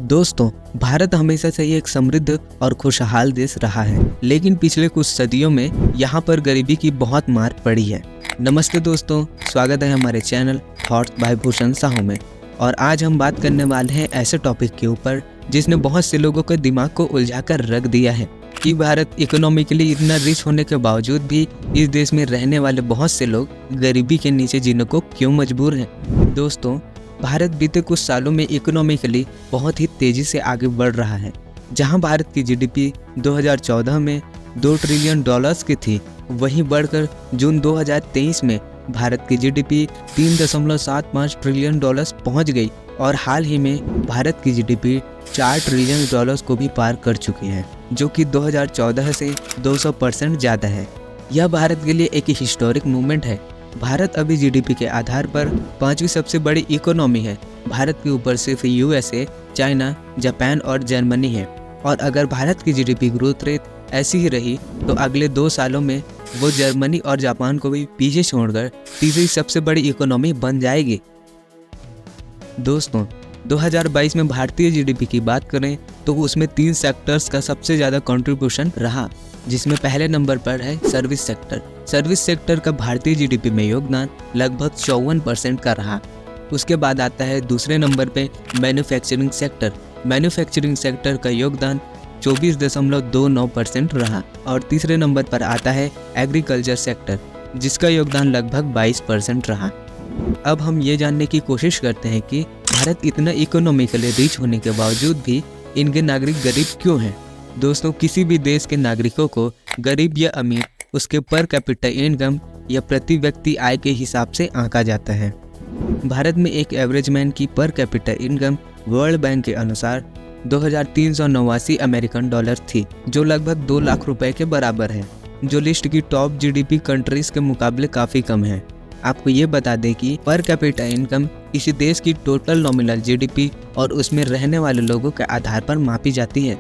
दोस्तों, भारत हमेशा से ही एक समृद्ध और खुशहाल देश रहा है, लेकिन पिछले कुछ सदियों में यहाँ पर गरीबी की बहुत मार पड़ी है। नमस्ते दोस्तों, स्वागत है हमारे channel thoughts bye Bhushan Sahu में। और आज हम बात करने वाले हैं ऐसे टॉपिक के ऊपर जिसने बहुत से लोगों के दिमाग को उलझा कर रख दिया है कि भारत इकोनॉमिकली इतना रिच होने के बावजूद भी इस देश में रहने वाले बहुत से लोग गरीबी के नीचे जीने को क्यों मजबूर हैं। दोस्तों, भारत बीते कुछ सालों में इकोनॉमिकली बहुत ही तेजी से आगे बढ़ रहा है। जहां भारत की जीडीपी 2014 में $2 ट्रिलियन की थी, वहीं बढ़कर जून 2023 में भारत की जीडीपी $3.75 ट्रिलियन पहुंच गई और हाल ही में भारत की जीडीपी $4 ट्रिलियन को भी पार कर चुकी है, जो कि 2014 से 200% ज़्यादा है। यह भारत के लिए एक हिस्टोरिक मूवमेंट है। भारत अभी जीडीपी के आधार पर 5वीं सबसे बड़ी इकोनॉमी है। भारत के ऊपर सिर्फ यूएसए, चाइना, जापान और जर्मनी है। और अगर भारत की जीडीपी ग्रोथ रेट ऐसी ही रही तो अगले 2 सालों में वो जर्मनी और जापान को भी पीछे छोड़कर तीसरी सबसे बड़ी इकोनॉमी बन जाएगी। दोस्तों, 2022 में भारतीय जीडीपी की बात करें तो उसमें 3 सेक्टर्स का सबसे ज़्यादा कंट्रीब्यूशन रहा, जिसमें पहले नंबर पर है सर्विस सेक्टर। सर्विस सेक्टर का भारतीय जीडीपी में योगदान लगभग 54% का रहा। उसके बाद आता है दूसरे नंबर पे मैन्युफैक्चरिंग सेक्टर। मैन्युफैक्चरिंग सेक्टर का योगदान 24.29% रहा। और तीसरे नंबर पर आता है एग्रीकल्चर सेक्टर, जिसका योगदान लगभग 22% रहा। अब हम ये जानने की कोशिश करते हैं कि भारत इतना इकोनॉमिकली रिच होने के बावजूद भी इनके नागरिक गरीब क्यों हैं। दोस्तों, किसी भी देश के नागरिकों को गरीब या अमीर उसके पर कैपिटा इनकम या प्रति व्यक्ति आय के हिसाब से आंका जाता है। भारत में एक एवरेज मैन की per capita income world bank के अनुसार 2389 अमेरिकन डॉलर थी, जो लगभग 2 लाख रुपए के बराबर है, जो लिस्ट की टॉप जीडीपी कंट्रीज के मुकाबले काफ़ी कम है। आपको ये बता दें कि पर कैपिटा इनकम किसी देश की टोटल नॉमिनल जीडीपी और उसमें रहने वाले लोगों के आधार पर मापी जाती है।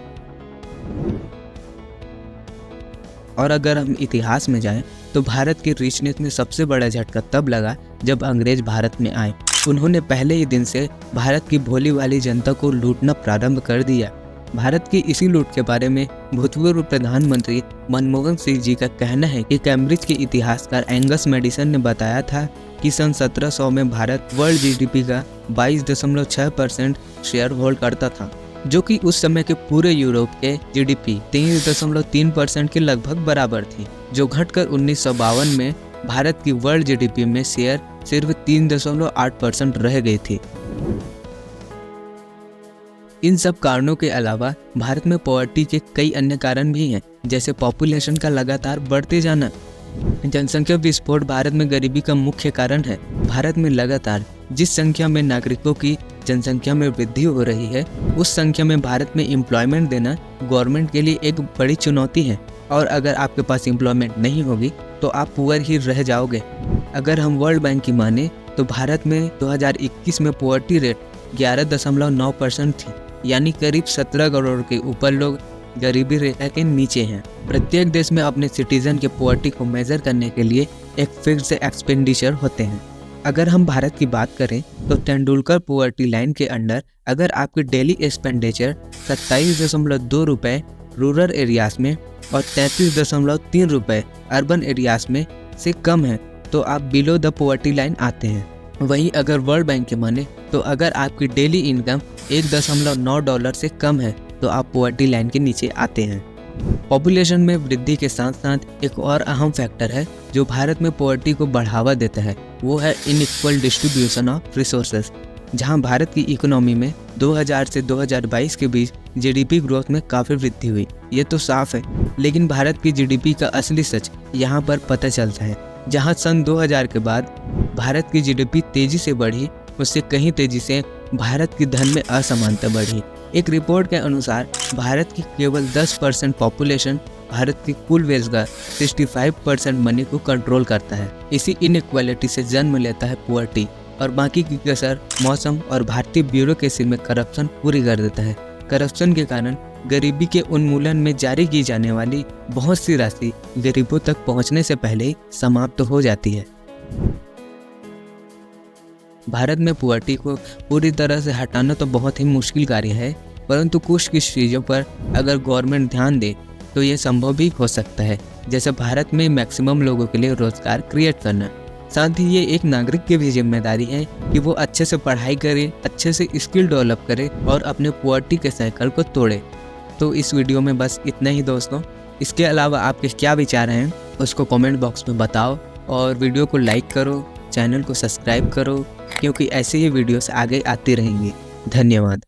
और अगर हम इतिहास में जाएं तो भारत की रिचनेस में सबसे बड़ा झटका तब लगा जब अंग्रेज भारत में आए। उन्होंने पहले ही दिन से भारत की भोली भाली जनता को लूटना प्रारंभ कर दिया। भारत की इसी लूट के बारे में भूतपूर्व प्रधानमंत्री मनमोहन सिंह जी का कहना है कि कैम्ब्रिज के इतिहासकार एंगस मैडिसन ने बताया था कि सन 1700 में भारत वर्ल्ड जीडीपी का 22.6% शेयर होल्ड करता था, जो कि उस समय के पूरे यूरोप के जीडीपी 23.3% के लगभग बराबर थी, जो घटकर 1952 में भारत की वर्ल्ड जीडीपी में शेयर सिर्फ 3.8% रह गई थी। इन सब कारणों के अलावा भारत में पॉवर्टी के कई अन्य कारण भी हैं, जैसे पॉपुलेशन का लगातार बढ़ते जाना। जनसंख्या विस्फोट भारत में गरीबी का मुख्य कारण है। भारत में लगातार जिस संख्या में नागरिकों की जनसंख्या में वृद्धि हो रही है, उस संख्या में भारत में एम्प्लॉयमेंट देना गवर्नमेंट के लिए एक बड़ी चुनौती है। और अगर आपके पास एम्प्लॉयमेंट नहीं होगी तो आप पुअर ही रह जाओगे। अगर हम वर्ल्ड बैंक की माने तो भारत में 2021 में पॉवर्टी रेट 11.9% थी, यानी करीब 17 करोड़ के ऊपर लोग गरीबी रेखा के नीचे हैं। प्रत्येक देश में अपने सिटीजन के पॉवर्टी को मेजर करने के लिए एक फिक्स्ड एक्सपेंडिचर होते हैं। अगर हम भारत की बात करें तो तेंदुलकर पॉवर्टी लाइन के अंडर अगर आपकी डेली एक्सपेंडिचर 27.2 रुपये रूरल एरियाज में और 33.3 रुपये अर्बन एरियाज में से कम है तो आप बिलो द पॉवर्टी लाइन आते हैं। वहीं अगर वर्ल्ड बैंक के माने तो अगर आपकी डेली इनकम $1.9 से कम है तो आप पॉवर्टी लाइन के नीचे आते हैं। पॉपुलेशन में वृद्धि के साथ साथ एक और अहम फैक्टर है जो भारत में पॉवर्टी को बढ़ावा देता है, वो है इनइक्वल डिस्ट्रीब्यूशन ऑफ रिसोर्सेज। जहां भारत की इकोनॉमी में 2000 से 2022 के बीच जीडीपी ग्रोथ में काफ़ी वृद्धि हुई, ये तो साफ है। लेकिन भारत की जीडीपी का असली सच यहाँ पर पता चलता है। जहाँ सन 2000 के बाद भारत की जीडीपी तेजी से बढ़ी, उससे कहीं तेजी से भारत की धन में असमानता बढ़ी। एक रिपोर्ट के अनुसार भारत की केवल 10% पॉपुलेशन भारत की कुल वेल्थ का 65% मनी को कंट्रोल करता है। इसी इनइक्वालिटी से जन्म लेता है पॉवर्टी और बाकी की कसर मौसम और भारतीय ब्यूरोक्रेसी में करप्शन पूरी कर देता है। करप्शन के कारण गरीबी के उन्मूलन में जारी की जाने वाली बहुत सी राशि गरीबों तक पहुंचने से पहले ही समाप्त हो जाती है। भारत में पॉवर्टी को पूरी तरह से हटाना तो बहुत ही मुश्किल कार्य है, परंतु कुछ चीज़ों पर अगर गवर्नमेंट ध्यान दे तो ये संभव भी हो सकता है, जैसे भारत में मैक्सिमम लोगों के लिए रोजगार क्रिएट करना। साथ ही ये एक नागरिक की भी जिम्मेदारी है कि वो अच्छे से पढ़ाई करे, अच्छे से स्किल डेवलप करे और अपने पॉवर्टी के साइकिल को तोड़े। तो इस वीडियो में बस इतना ही दोस्तों। इसके अलावा आपके क्या विचार हैं उसको कमेंट बॉक्स में बताओ और वीडियो को लाइक करो, चैनल को सब्सक्राइब करो, क्योंकि ऐसे ही वीडियोस आगे आती रहेंगी। धन्यवाद।